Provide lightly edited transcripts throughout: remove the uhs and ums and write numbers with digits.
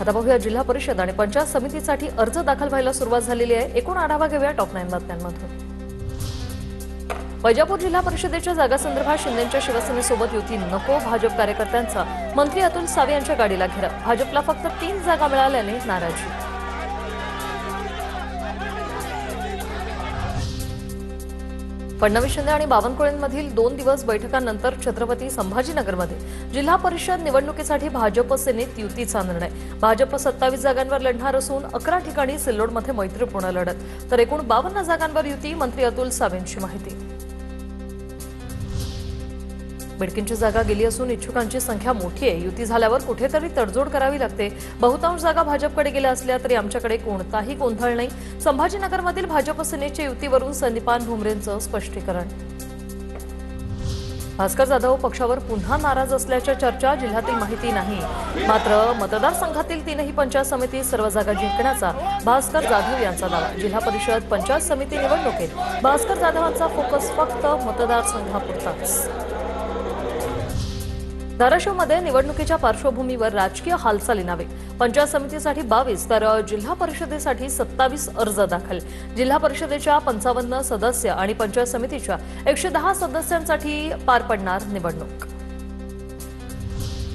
आता बघूया जिल्हा परिषद आणि पंचायत समितीसाठी अर्ज दाखल व्हायला सुरुवात झालेली आहे। एकूण आढावा घेऊया टॉप 9 बातम्यांमधून। वैजापूर जिल्हा परिषदेच्या जागासंदर्भात शिंदेच्या शिवसेनेसोबत युती नको, भाजप कार्यकर्त्यांचा मंत्री अतुल सावे यांच्या गाडीला घेराव। भाजपला फक्त 3 जागा मिळाल्याने नाराजी। फडणवीस शिंदे आणि बावनकुळेंमधील 2 दिवस बैठकांनंतर छत्रपती संभाजीनगरमध्ये जिल्हा परिषद निवडणुकीसाठी भाजप सेनेत युतीचा निर्णय। भाजप 27 जागांवर लढणार असून 11 ठिकाणी सिल्लोडमध्ये मैत्रीपूर्ण लढत, तर एकूण 52 जागांवर युती। मंत्री अतुल सावेंची माहिती। बिडकींची जागा गेली असून इच्छुकांची संख्या मोठी आहे। युती झाल्यावर कुठेतरी तडजोड करावी लागते। बहुतांश जागा भाजपकडे गेल्या असल्या तरी आमच्याकडे कोणताही गोंधळ नाही। संभाजीनगरमधील भाजप सेनेच्या युतीवरून संदीपान भुमरेंचं स्पष्टीकरण। भास्कर जाधव पक्षावर पुन्हा नाराज असल्याच्या चर्चा। जिल्ह्यातील माहिती नाही, मात्र मतदारसंघातील 3ही पंचायत समिती सर्व जागा जिंकण्याचा भास्कर जाधव यांचा दावा। जिल्हा परिषद पंचायत समिती निवडणुकीत भास्कर जाधवांचा फोकस फक्त मतदारसंघापुरताच। धाराशिवमध्ये निवडणुकीच्या पार्श्वभूमीवर राजकीय हालचाली नावे। पंचायत समितीसाठी 22 तर जिल्हा परिषदेसाठी 27 अर्ज दाखल। जिल्हा परिषदेच्या 55 सदस्य आणि पंचायत समितीच्या 110 सदस्यांसाठी पार पडणार निवडणूक।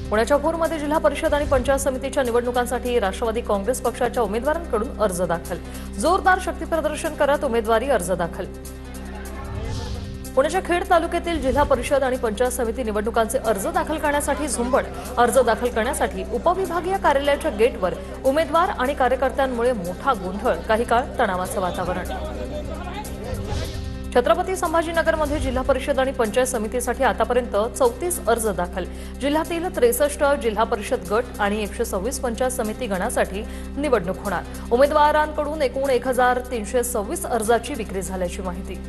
पुण्याच्या भोरमध्ये जिल्हा परिषद आणि पंचायत समितीच्या निवडणुकांसाठी राष्ट्रवादी काँग्रेस पक्षाच्या उमेदवारांकडून अर्ज दाखल। जोरदार शक्तीप्रदर्शन करत उमेदवारी अर्ज दाखल। पुण्याच्या खेड तालुक्यातील जिल्हा परिषद आणि पंचायत समिती निवडणुकांचे अर्ज दाखल करण्यासाठी झुंबड। अर्ज दाखल करण्यासाठी उपविभागीय कार्यालयाच्या गेटवर उमेदवार आणि कार्यकर्त्यांमुळे मोठा गोंधळ, काही काळ तणावाचं वातावरण। छत्रपती संभाजीनगरमध्ये जिल्हा परिषद आणि पंचायत समितीसाठी आतापर्यंत 34 अर्ज दाखल। जिल्ह्यातील 63 जिल्हा परिषद गट आणि 126 पंचायत समिती गणासाठी निवडणूक होणार। उमेदवारांकडून एकूण 1326 अर्जाची विक्री झाल्याची माहिती।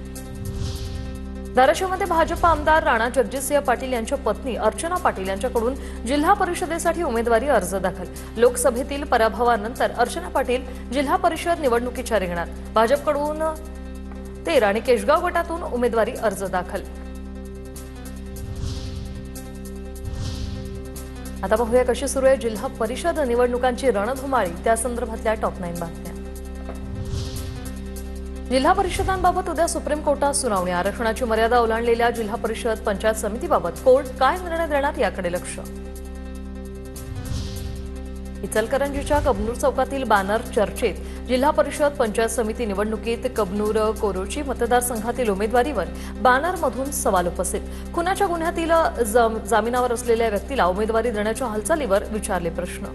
धाराशिवमध्ये भाजप आमदार राणा जगजितसिंह पाटील यांच्या पत्नी अर्चना पाटील यांच्याकडून जिल्हा परिषदेसाठी उमेदवारी अर्ज दाखल। लोकसभेतील पराभवानंतर अर्चना पाटील जिल्हा परिषद निवडणुकीच्या रिंगणात। भाजपकडून 13 आणि केशगाव गटातून उमेदवारी अर्ज दाखल। आता बघूया कशी सुरू आहे जिल्हा परिषद निवडणुकांची रणधुमाळी, त्या संदर्भातल्या टॉप 9 बातम्या। जिल्हा परिषदांबाबत उद्या सुप्रीम कोर्टात सुनावणी। आरक्षणाची मर्यादा ओलांडलेल्या जिल्हा परिषद पंचायत समितीबाबत कोर्ट काय निर्णय देणार याकडे लक्ष। इचलकरंजीच्या कबनूर चौकातील बॅनर चर्चेत। जिल्हा परिषद पंचायत समिती निवडणुकीत कबनूर कोरोची मतदारसंघातील उमेदवारीवर बॅनरमधून सवाल उपस्थित। खुनाच्या गुन्ह्यातील जामिनावर असलेल्या व्यक्तीला उमेदवारी देण्याच्या हालचालीवर विचारले प्रश्न।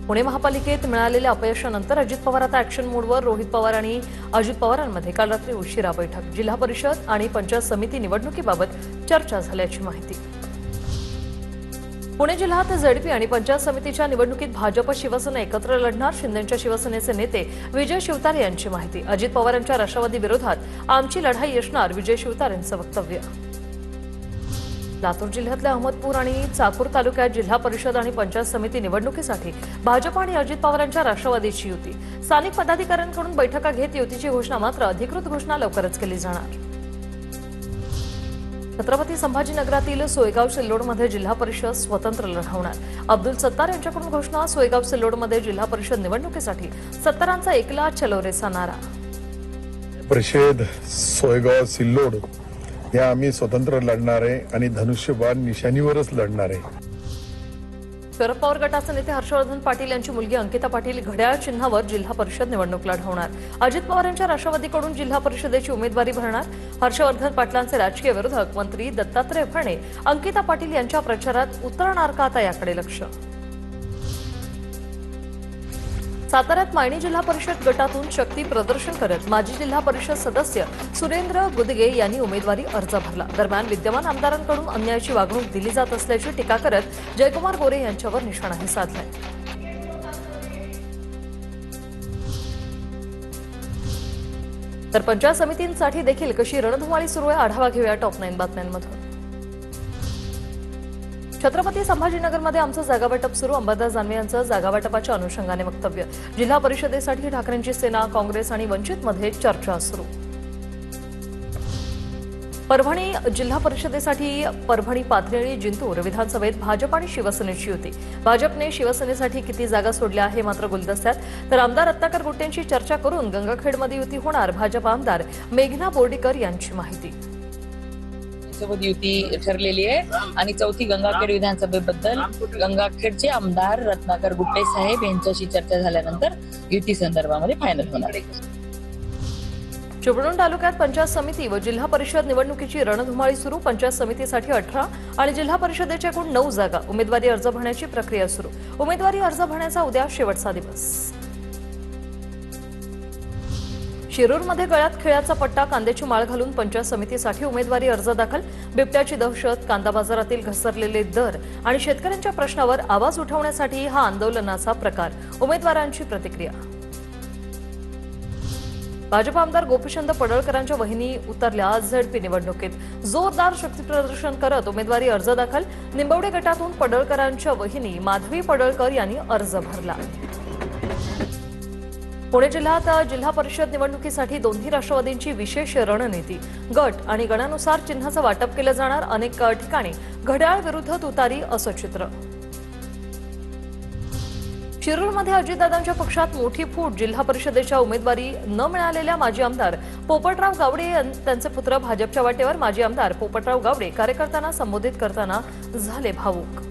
पुणे महापालिकेत मिळालेल्या अपयशानंतर अजित पवार आता ऍक्शन मोडवर। रोहित पवार आणि अजित पवारांमध्ये काल रात्री उशिरा बैठक। जिल्हा परिषद आणि पंचायत समिती निवडणुकीबाबत चर्चा झाल्याची माहिती। पुणे जिल्ह्यात झेडपी आणि पंचायत समितीच्या निवडणुकीत भाजप शिवसेना एकत्र लढणार। शिंदेच्या शिवसेनेचे नेते विजय शिवतारे यांची माहिती। अजित पवार यांच्या राष्ट्रवादी विरोधात आमची लढाई असणार, विजय शिवतारेंचं वक्तव्य। लातूर जिल्ह्यातल्या अहमदपूर आणि चाकूर तालुक्यात जिल्हा परिषद आणि पंचायत समिती निवडणुकीसाठी भाजप आणि अजित पवारांच्या राष्ट्रवादीची युती। स्थानिक पदाधिकाऱ्यांकडून बैठका घेत युतीची घोषणा, मात्र अधिकृत घोषणा लवकरच केली जाणार। छत्रपती संभाजीनगरातील सोयगाव सिल्लोडमध्ये जिल्हा परिषद स्वतंत्र लढवणार। अब्दुल सत्तार यांच्याकडून घोषणा। सोयगाव सिल्लोडमध्ये जिल्हा परिषद निवडणुकीसाठी सत्तारांचा एकला चलो रेसा नारा। परिषद सोयगाव सिल्लोड या आम्ही स्वतंत्र लढणार आहे आणि धनुष्यबाण निशाणीवरच लढणार आहे। शरद पवार गटाचे नेते हर्षवर्धन पाटील यांची मुलगी अंकिता पाटील घड्याळ चिन्हावर जिल्हा परिषद निवडणूक लढवणार। अजित पवार यांच्या राष्ट्रवादीकडून जिल्हा परिषदेची उमेदवारी भरणार। हर्षवर्धन पाटलांचे राजकीय विरोधक मंत्री दत्तात्रय भरणे अंकिता पाटील यांच्या प्रचारात उतरणार का, आता याकडे लक्ष। साताऱ्यात मायणी जिल्हा परिषद गटातून शक्ती प्रदर्शन करत माजी जिल्हा परिषद सदस्य सुरेंद्र गुदगे यांनी उमेदवारी अर्ज भरला। दरम्यान विद्यमान आमदारांकडून अन्यायाची वागणूक दिली जात असल्याची टीका करत जयकुमार गोरे यांच्यावर निशाणाही साधलाय। तर पंचायत समितींसाठी देखील कशी रणधुमाळी सुरू आहे, आढावा घेऊया टॉप 9 बातम्यांमधून। छत्रपती संभाजीनगरमध्ये आमचं जागावाटप सुरू। अंबादास दानवे यांचं जागावाटपाच्या अनुषंगाने वक्तव्य। जिल्हा परिषदेसाठी ठाकरेंची सेना, काँग्रेस आणि वंचितमध्ये चर्चा सुरू। परभणी जिल्हा परिषदेसाठी परभणी पाथरी जिंतूर विधानसभेत भाजप आणि शिवसेनेची युती. भाजपने शिवसेनेसाठी किती जागा सोडल्या हे मात्र गुलदस्त्यात. तर आमदार रत्नाकर गुट्टेंची चर्चा करून गंगाखेडमध्ये युती होणार, भाजप आमदार मेघना बोर्डीकर यांची माहिती. सोबत युती ठरलेली आहे आणि चौथी गंगाखेड विधानसभेबद्दल गंगाखेडचे आमदार रत्नाकर गुट्टे साहेब यांच्याशी चर्चा झाल्यानंतर युती संदर्भामध्ये फायनल होणार आहे. चिपळूण तालुक्यात पंचायत समिती व जिल्हा परिषद निवडणुकीची रणधुमाळी सुरू. पंचायत समितीसाठी 18 आणि जिल्हा परिषदेच्या एकूण 9 जागा. उमेदवारी अर्ज भरण्याची प्रक्रिया सुरू. उमेदवारी अर्ज भरण्याचा उद्या शेवटचा दिवस. शिरूरमध्ये गळ्यात खिळ्याचा पट्टा, कांद्याची माळ घालून पंचायत समितीसाठी उमेदवारी अर्ज दाखल. बिबट्याची दहशत, कांदा बाजारातील घसरलेले दर आणि शेतकऱ्यांच्या प्रश्नावर आवाज उठवण्यासाठी हा आंदोलनाचा प्रकार. उमेदवारांची प्रतिक्रिया. भाजप आमदार गोपीचंद पडळकरांच्या वहिनी उतरल्या झेडपी निवडणुकीत. जोरदार शक्तीप्रदर्शन करत उमेदवारी अर्ज दाखल. निंबवडे गटातून पडळकरांच्या वहिनी माधवी पडळकर यांनी अर्ज भरला. पुणे जिल्ह्यात जिल्हा परिषद निवडणुकीसाठी दोन्ही राष्ट्रवादींची विशेष रणनीती. गट आणि गणानुसार चिन्हाचं वाटप केलं जाणार. अनेक ठिकाणी घड्याळ विरुद्ध तुतारी असं चित्र. शिरूरमध्ये अजितदादांच्या पक्षात मोठी फूट. जिल्हा परिषदेच्या उमेदवारी न मिळालेल्या माजी आमदार पोपटराव गावडे त्यांचे पुत्र भाजपच्या वाटेवर. माजी आमदार पोपटराव गावडे कार्यकर्त्यांना संबोधित करताना झाले भावूक.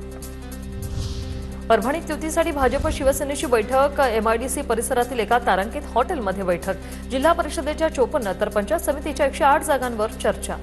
परभणीत युतीसाठी भाजप शिवसेनेची बैठक. MIDC परिसरातील एका तारांकित हॉटेलमध्ये बैठक. जिल्हा परिषदेच्या 54 तर पंचायत समितीच्या 108 जागांवर चर्चा.